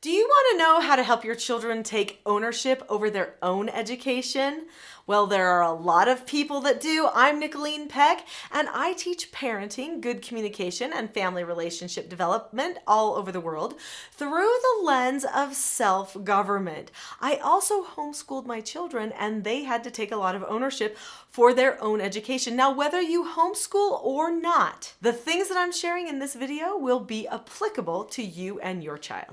Do you want to know how to help your children take ownership over their own education? Well, there are a lot of people that do. I'm Nicholeen Peck, and I teach parenting, good communication, and family relationship development all over the world through the lens of self-government. I also homeschooled my children, and they had to take a lot of ownership for their own education. Now, whether you homeschool or not, the things that I'm sharing in this video will be applicable to you and your child.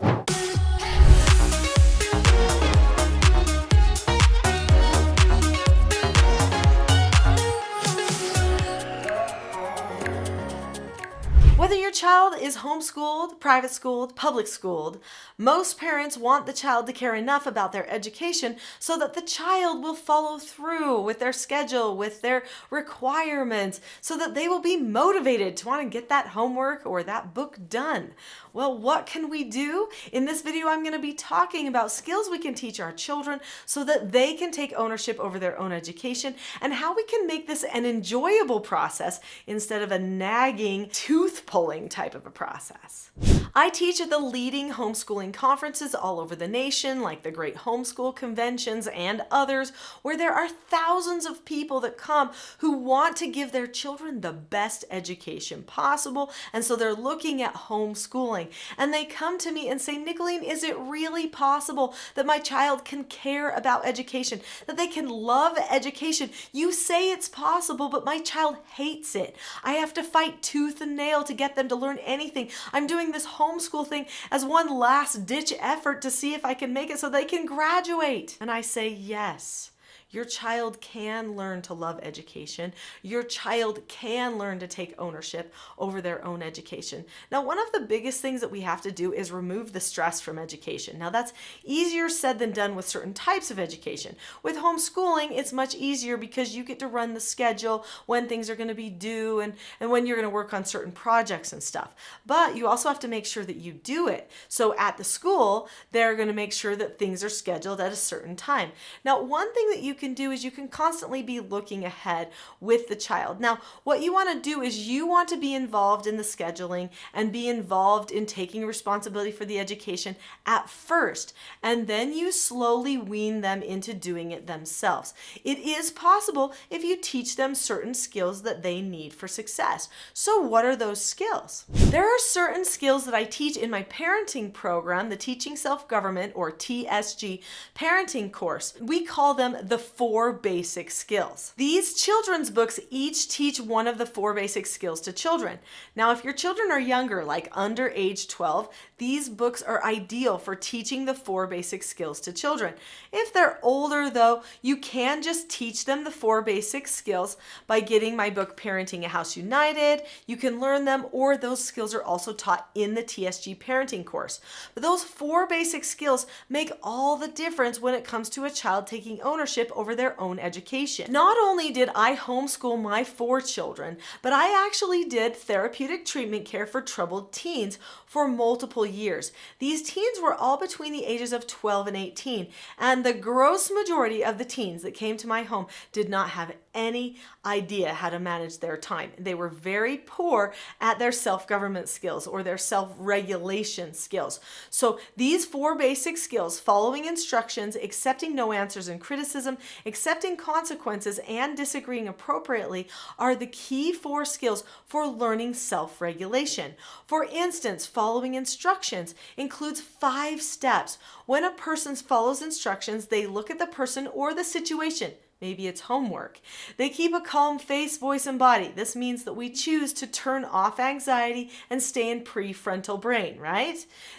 Whether your child is homeschooled, private schooled, public schooled, most parents want the child to care enough about their education so that the child will follow through with their schedule, with their requirements, so that they will be motivated to want to get that homework or that book done. Well, what can we do? In this video, I'm going to be talking about skills we can teach our children so that they can take ownership over their own education, and how we can make this an enjoyable process instead of a nagging, tooth-pulling type of a process. I teach at the leading homeschooling conferences all over the nation, like the Great Homeschool Conventions and others, where there are thousands of people that come who want to give their children the best education possible, and so they're looking at homeschooling. And they come to me and say, Nicholeen, is it really possible that my child can care about education, that they can love education? You say it's possible, but my child hates it. I have to fight tooth and nail to get them to learn anything. I'm doing this homeschool thing as one last ditch effort to see if I can make it so they can graduate. And I say, yes. Your child can learn to love education. Your child can learn to take ownership over their own education. Now, one of the biggest things that we have to do is remove the stress from education. Now, that's easier said than done with certain types of education. With homeschooling, it's much easier because you get to run the schedule, when things are going to be due, and when you're going to work on certain projects and stuff. But you also have to make sure that you do it. So at the school, they're going to make sure that things are scheduled at a certain time. Now, one thing that you can do is you can constantly be looking ahead with the child. Now, what you want to do is you want to be involved in the scheduling and be involved in taking responsibility for the education at first, and then you slowly wean them into doing it themselves. It is possible if you teach them certain skills that they need for success. So what are those skills? There are certain skills that I teach in my parenting program, the Teaching Self-Government, or TSG parenting course. We call them the 4 basic skills. These children's books each teach one of the 4 basic skills to children. Now, if your children are younger, like under age 12, these books are ideal for teaching the 4 basic skills to children. If they're older, though, you can just teach them the 4 basic skills by getting my book, Parenting a House United. You can learn them, or those skills are also taught in the TSG parenting course. But those 4 basic skills make all the difference when it comes to a child taking ownership over their own education. Not only did I homeschool my 4 children, but I actually did therapeutic treatment care for troubled teens for multiple years. These teens were all between the ages of 12 and 18, and the gross majority of the teens that came to my home did not have any idea how to manage their time. They were very poor at their self-government skills or their self-regulation skills. So these 4 basic skills, following instructions, accepting no answers and criticism, accepting consequences, and disagreeing appropriately, are the key 4 skills for learning self-regulation. For instance, following instructions includes 5 steps. When a person follows instructions, they look at the person or the situation. Maybe it's homework. They keep a calm face, voice, and body. This means that we choose to turn off anxiety and stay in prefrontal brain, right?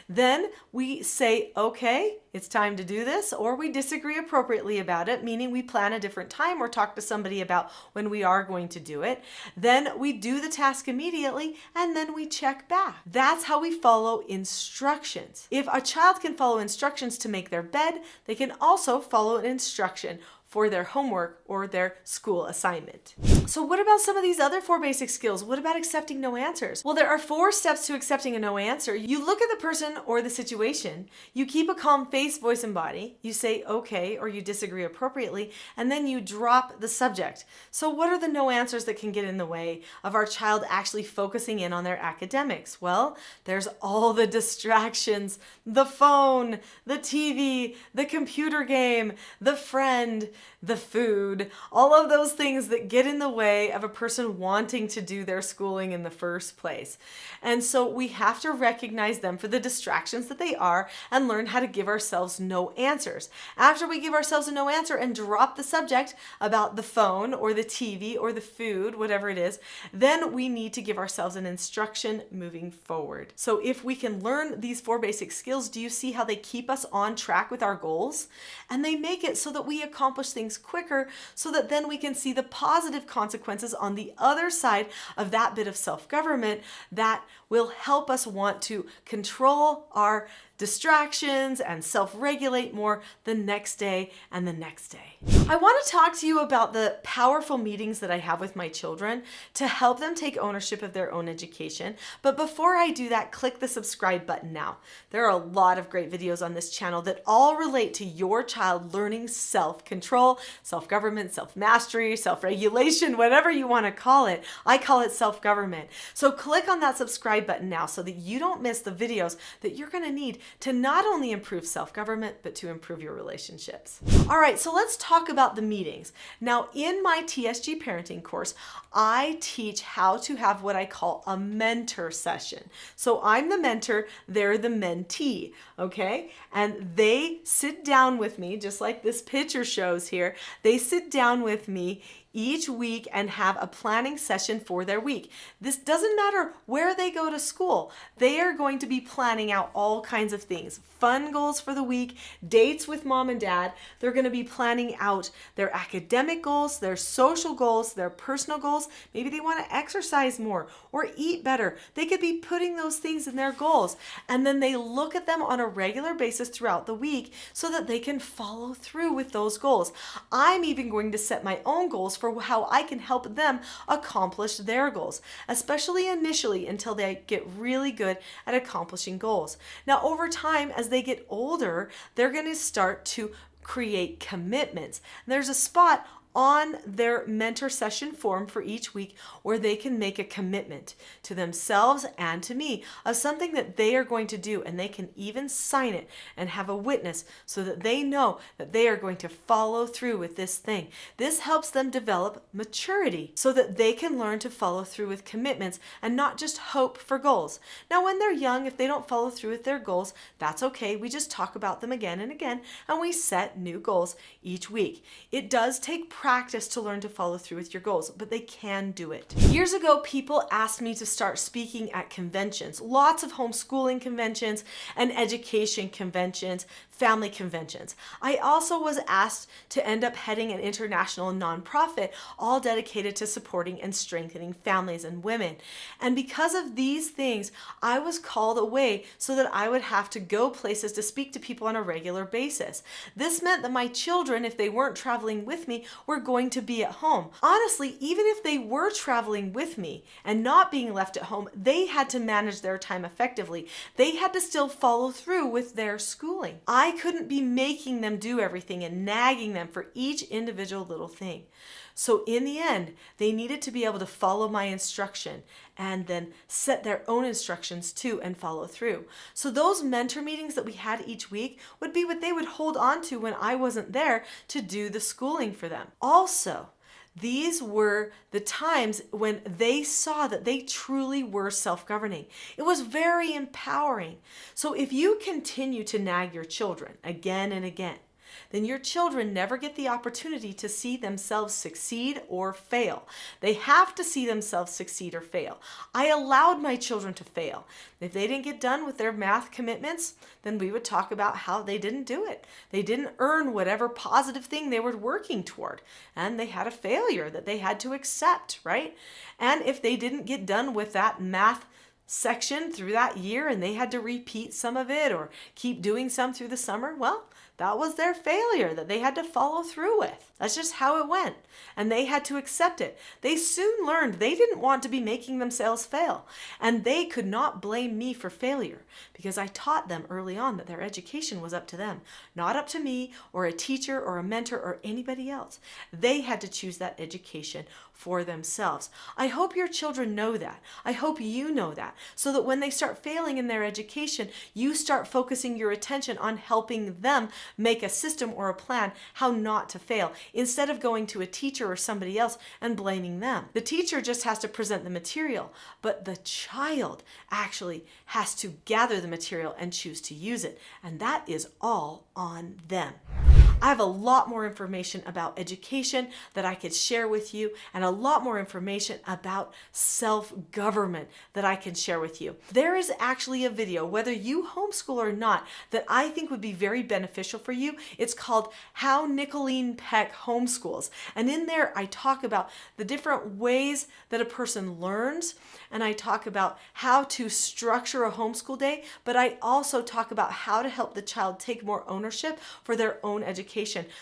Then we say, okay, it's time to do this, or we disagree appropriately about it, meaning we plan a different time or talk to somebody about when we are going to do it. Then we do the task immediately, and then we check back. That's how we follow instructions. If a child can follow instructions to make their bed, they can also follow an instruction for their homework or their school assignment. So what about some of these other 4 basic skills? What about accepting no answers? Well, there are 4 steps to accepting a no answer. You look at the person or the situation, you keep a calm face, voice, and body, you say okay or you disagree appropriately, and then you drop the subject. So what are the no answers that can get in the way of our child actually focusing in on their academics? Well, there's all the distractions, the phone, the TV, the computer game, the friend, the food, all of those things that get in the way of a person wanting to do their schooling in the first place. And so we have to recognize them for the distractions that they are and learn how to give ourselves no answers. After we give ourselves a no answer and drop the subject about the phone or the TV or the food, whatever it is, then we need to give ourselves an instruction moving forward. So if we can learn these 4 basic skills, do you see how they keep us on track with our goals? And they make it so that we accomplish things quicker, so that then we can see the positive consequences on the other side of that bit of self-government that will help us want to control our distractions and self-regulate more the next day and the next day. I want to talk to you about the powerful meetings that I have with my children to help them take ownership of their own education. But before I do that, click the subscribe button now. There are a lot of great videos on this channel that all relate to your child learning self-control, self-government, self-mastery, self-regulation, whatever you want to call it. I call it self-government. So click on that subscribe button now so that you don't miss the videos that you're going to need to not only improve self-government, but to improve your relationships. All right, so let's talk about the meetings. Now, in my TSG parenting course, I teach how to have what I call a mentor session. So I'm the mentor, they're the mentee, okay? And they sit down with me, just like this picture shows here. They sit down with me each week and have a planning session for their week. This doesn't matter where they go to school. They are going to be planning out all kinds of things. Fun goals for the week, dates with mom and dad. They're going to be planning out their academic goals, their social goals, their personal goals. Maybe they want to exercise more or eat better. They could be putting those things in their goals. And then they look at them on a regular basis throughout the week so that they can follow through with those goals. I'm even going to set my own goals for how I can help them accomplish their goals, especially initially until they get really good at accomplishing goals. Now, over time, as they get older, they're going to start to create commitments. There's a spot on their mentor session form for each week where they can make a commitment to themselves and to me of something that they are going to do, and they can even sign it and have a witness so that they know that they are going to follow through with this thing. This helps them develop maturity so that they can learn to follow through with commitments and not just hope for goals. Now, when they're young, if they don't follow through with their goals, that's okay. We just talk about them again and again, and we set new goals each week. It does take practice to learn to follow through with your goals, but they can do it. Years ago, people asked me to start speaking at conventions, lots of homeschooling conventions and education conventions, family conventions. I also was asked to end up heading an international nonprofit all dedicated to supporting and strengthening families and women. And because of these things, I was called away so that I would have to go places to speak to people on a regular basis. This meant that my children, if they weren't traveling with me, were going to be at home. Honestly, even if they were traveling with me and not being left at home, they had to manage their time effectively. They had to still follow through with their schooling. I couldn't be making them do everything and nagging them for each individual little thing. So in the end, they needed to be able to follow my instruction and then set their own instructions too and follow through. So those mentor meetings that we had each week would be what they would hold on to when I wasn't there to do the schooling for them. Also, these were the times when they saw that they truly were self-governing. It was very empowering. So if you continue to nag your children again and again, then your children never get the opportunity to see themselves succeed or fail. They have to see themselves succeed or fail. I allowed my children to fail. If they didn't get done with their math commitments, then we would talk about how they didn't do it. They didn't earn whatever positive thing they were working toward, and they had a failure that they had to accept, right? And if they didn't get done with that math section through that year and they had to repeat some of it or keep doing some through the summer, well, that was their failure that they had to follow through with. That's just how it went. And they had to accept it. They soon learned they didn't want to be making themselves fail. And they could not blame me for failure because I taught them early on that their education was up to them, not up to me or a teacher or a mentor or anybody else. They had to choose that education for themselves. I hope your children know that. I hope you know that, so that when they start failing in their education, you start focusing your attention on helping them make a system or a plan how not to fail, instead of going to a teacher or somebody else and blaming them. The teacher just has to present the material, but the child actually has to gather the material and choose to use it, and that is all on them. I have a lot more information about education that I could share with you, and a lot more information about self-government that I can share with you. There is actually a video, whether you homeschool or not, that I think would be very beneficial for you. It's called How Nicholeen Peck Homeschools. And in there, I talk about the different ways that a person learns, and I talk about how to structure a homeschool day, but I also talk about how to help the child take more ownership for their own education.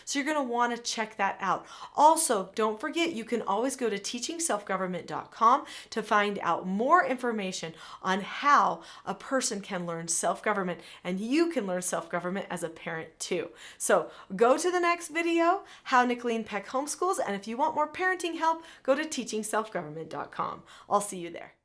So you're going to want to check that out. Also, don't forget, you can always go to teachingselfgovernment.com to find out more information on how a person can learn self-government, and you can learn self-government as a parent too. So go to the next video, How Nicholeen Peck Homeschools, and if you want more parenting help, go to teachingselfgovernment.com. I'll see you there.